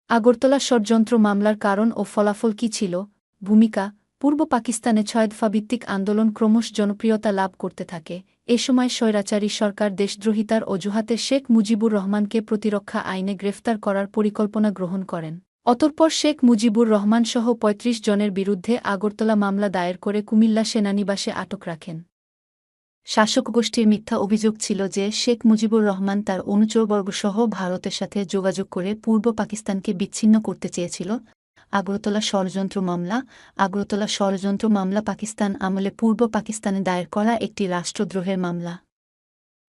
আগরতলা ষড়যন্ত্র মামলার কারণ ও ফলাফল কী ছিল? ভূমিকা পূর্ব পাকিস্তানে ৬ দফাভিত্তিক আন্দোলন ক্রমশ জনপ্রিয়তা লাভ করতে থাকে। এ সময় স্বৈরাচারী সরকার দেশদ্রোহিতার অজুহাতে শেখ মুজিবুর রহমানকে প্রতিরক্ষা আইনে গ্রেফতার করার পরিকল্পনা গ্রহণ করেন। অতঃপর শেখ মুজিবুর রহমানসহ ৩৫ জনের বিরুদ্ধে আগরতলা মামলা দায়ের করে কুমিল্লা সেনানিবাসে আটক রাখেন। শাসক গোষ্ঠীর মিথ্যা অভিযোগ ছিল যে শেখ মুজিবুর রহমান তার অনুচরবর্গসহ ভারতের সাথে যোগাযোগ করে পূর্ব পাকিস্তানকে বিচ্ছিন্ন করতে চেয়েছিল। আগরতলা ষড়যন্ত্র মামলা আগরতলা ষড়যন্ত্র মামলা পাকিস্তান আমলে পূর্ব পাকিস্তানে দায়ের করা একটি রাষ্ট্রদ্রোহের মামলা।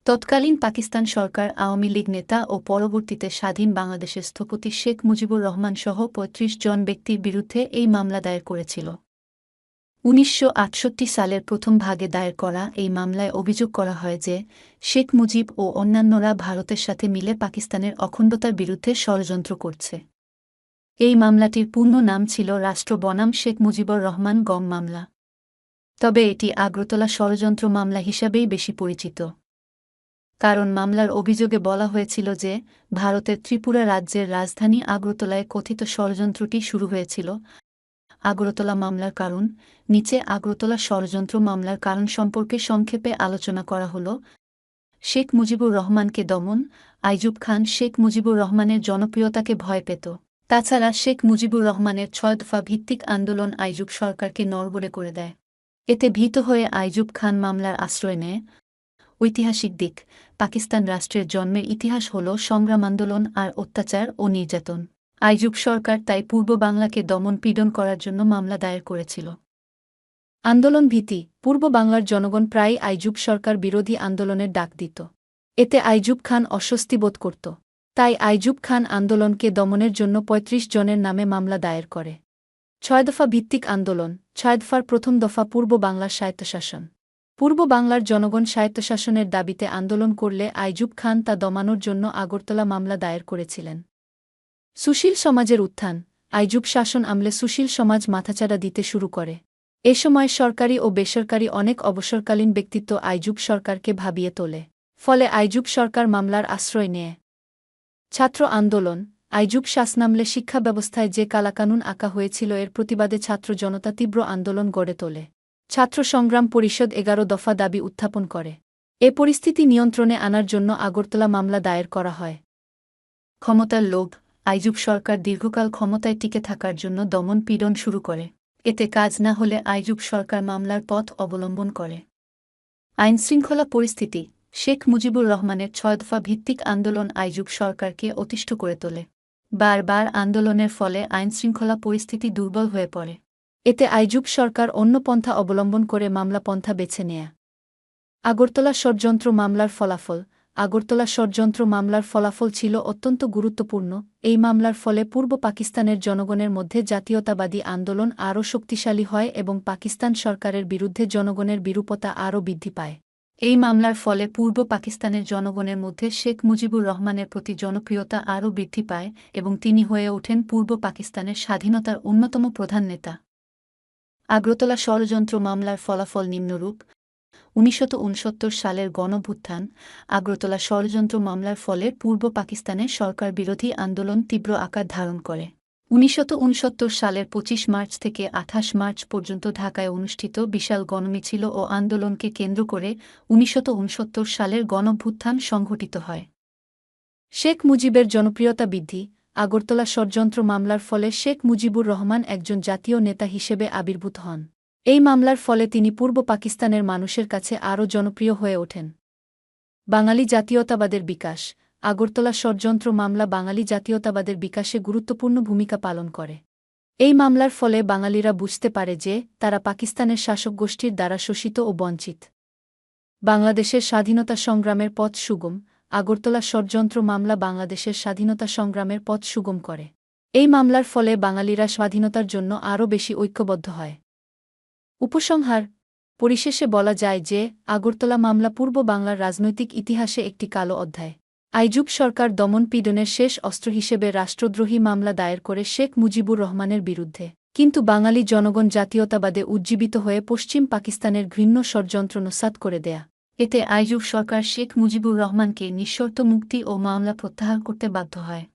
তৎকালীন পাকিস্তান সরকার আওয়ামী লীগ নেতা ও পরবর্তীতে স্বাধীন বাংলাদেশের স্থপতি শেখ মুজিবুর রহমানসহ ৩৫ জন ব্যক্তির বিরুদ্ধে এই মামলা দায়ের করেছিল। ১৯৬৮ সালের প্রথম ভাগে দায়ের করা এই মামলায় অভিযোগ করা হয় যে শেখ মুজিব ও অন্যান্যরা ভারতের সাথে মিলে পাকিস্তানের অখণ্ডতার বিরুদ্ধে ষড়যন্ত্র করছে। এই মামলাটির পূর্ণ নাম ছিল রাষ্ট্র বনাম শেখ মুজিবুর রহমান গম মামলা, তবে এটি আগরতলা ষড়যন্ত্র মামলা হিসাবেই বেশি পরিচিত। কারণ মামলার অভিযোগে বলা হয়েছিল যে ভারতের ত্রিপুরা রাজ্যের রাজধানী আগরতলায় কথিত ষড়যন্ত্রটি শুরু হয়েছিল। আগরতলা মামলার কারণ নিচে আগরতলা ষড়যন্ত্র মামলার কারণ সম্পর্কে সংক্ষেপে আলোচনা করা হল। শেখ মুজিবুর রহমানকে দমন আইয়ুব খান শেখ মুজিবুর রহমানের জনপ্রিয়তাকে ভয় পেত। তাছাড়া শেখ মুজিবুর রহমানের ৬ দফা ভিত্তিক আন্দোলন আইয়ুব সরকারকে নড়বড়ে করে দেয়। এতে ভীত হয়ে আইয়ুব খান মামলার আশ্রয় নেয়। ঐতিহাসিক দিক পাকিস্তান রাষ্ট্রের জন্মের ইতিহাস হল সংগ্রাম আন্দোলন আর অত্যাচার ও নির্যাতন। আইয়ুব সরকার তাই পূর্ব বাংলাকে দমন পীড়ন করার জন্য মামলা দায়ের করেছিল। আন্দোলন ভীতি পূর্ব বাংলার জনগণ প্রায়ই আইয়ুব সরকার বিরোধী আন্দোলনের ডাক দিত। এতে আইয়ুব খান অস্বস্তি বোধ করত। তাই আইয়ুব খান আন্দোলনকে দমনের জন্য ৩৫ জনের নামে মামলা দায়ের করে। ৬ দফা ভিত্তিক আন্দোলন ৬ দফার প্রথম দফা পূর্ব বাংলার স্বায়ত্তশাসন। পূর্ব বাংলার জনগণ স্বায়ত্তশাসনের দাবিতে আন্দোলন করলে আইয়ুব খান তা দমানোর জন্য আগরতলা মামলা দায়ের করেছিলেন। সুশীল সমাজের উত্থান আইয়ুব শাসন আমলে সুশীল সমাজ মাথাচাড়া দিতে শুরু করে। এ সময় সরকারি ও বেসরকারি অনেক অবসরকালীন ব্যক্তিত্ব আইয়ুব সরকারকে ভাবিয়ে তোলে। ফলে আইয়ুব সরকার মামলার আশ্রয় নেয়। ছাত্র আন্দোলন আইয়ুব শাসনামলে শিক্ষা ব্যবস্থায় যে কালাকানুন আঁকা হয়েছিল এর প্রতিবাদে ছাত্র জনতা তীব্র আন্দোলন গড়ে তোলে। ছাত্র সংগ্রাম পরিষদ ১১ দফা দাবি উত্থাপন করে। এ পরিস্থিতি নিয়ন্ত্রণে আনার জন্য আগরতলা মামলা দায়ের করা হয়। ক্ষমতার লোভ আইয়ুব সরকার দীর্ঘকাল ক্ষমতায় টিকে থাকার জন্য দমন পীড়ন শুরু করে। এতে কাজ না হলে আইয়ুব সরকার মামলার পথ অবলম্বন করে। আইনশৃঙ্খলা পরিস্থিতি শেখ মুজিবুর রহমানের ৬ দফা ভিত্তিক আন্দোলন আইয়ুব সরকারকে অতিষ্ঠ করে তোলে। বারবার আন্দোলনের ফলে আইনশৃঙ্খলা পরিস্থিতি দুর্বল হয়ে পড়ে। এতে আইয়ুব সরকার অন্য পন্থা অবলম্বন করে মামলা পন্থা বেছে নেয়। আগরতলা ষড়যন্ত্র মামলার ফলাফল আগরতলা ষড়যন্ত্র মামলার ফলাফল ছিল অত্যন্ত গুরুত্বপূর্ণ। এই মামলার ফলে পূর্ব পাকিস্তানের জনগণের মধ্যে জাতীয়তাবাদী আন্দোলন আরও শক্তিশালী হয় এবং পাকিস্তান সরকারের বিরুদ্ধে জনগণের বিরূপতা আরও বৃদ্ধি পায়। এই মামলার ফলে পূর্ব পাকিস্তানের জনগণের মধ্যে শেখ মুজিবুর রহমানের প্রতি জনপ্রিয়তা আরও বৃদ্ধি পায় এবং তিনি হয়ে ওঠেন পূর্ব পাকিস্তানের স্বাধীনতার অন্যতম প্রধান নেতা। আগরতলা ষড়যন্ত্র মামলার ফলাফল নিম্নরূপ ১৯৬৯ সালের গণঅভ্যুত্থান আগরতলা ষড়যন্ত্র মামলার ফলে পূর্ব পাকিস্তানে সরকার বিরোধী আন্দোলন তীব্র আকার ধারণ করে। ১৯৬৯ সালের ২৫ মার্চ থেকে ২৮ মার্চ পর্যন্ত ঢাকায় অনুষ্ঠিত বিশাল গণমিছিল ও আন্দোলনকে কেন্দ্র করে ১৯৬৯ সালের গণঅভ্যুত্থান সংঘটিত হয়। শেখ মুজিবের জনপ্রিয়তা বৃদ্ধি আগরতলা ষড়যন্ত্র মামলার ফলে শেখ মুজিবুর রহমান একজন জাতীয় নেতা হিসেবে আবির্ভূত হন। এই মামলার ফলে তিনি পূর্ব পাকিস্তানের মানুষের কাছে আরও জনপ্রিয় হয়ে ওঠেন। বাঙালি জাতীয়তাবাদের বিকাশ আগরতলা ষড়যন্ত্র মামলা বাঙালি জাতীয়তাবাদের বিকাশে গুরুত্বপূর্ণ ভূমিকা পালন করে। এই মামলার ফলে বাঙালিরা বুঝতে পারে যে তারা পাকিস্তানের শাসক গোষ্ঠীর দ্বারা শোষিত ও বঞ্চিত। বাংলাদেশের স্বাধীনতা সংগ্রামের পথ সুগম আগরতলা ষড়যন্ত্র মামলা বাংলাদেশের স্বাধীনতা সংগ্রামের পথ সুগম করে। এই মামলার ফলে বাঙালিরা স্বাধীনতার জন্য আরও বেশি ঐক্যবদ্ধ হয়। উপসংহার পরিশেষে বলা যায় যে আগরতলা মামলা পূর্ব বাংলার রাজনৈতিক ইতিহাসে একটি কালো অধ্যায়। আইয়ুব সরকার দমন পীড়নের শেষ অস্ত্র হিসেবে রাষ্ট্রদ্রোহী মামলা দায়ের করে শেখ মুজিবুর রহমানের বিরুদ্ধে, কিন্তু বাঙালি জনগণ জাতীয়তাবাদে উজ্জীবিত হয়ে পশ্চিম পাকিস্তানের ঘৃণ্য ষড়যন্ত্র নস্যাৎ করে দেয়া। এতে আইয়ুব সরকার শেখ মুজিবুর রহমানকে নিঃশর্ত মুক্তি ও মামলা প্রত্যাহার করতে বাধ্য হয়।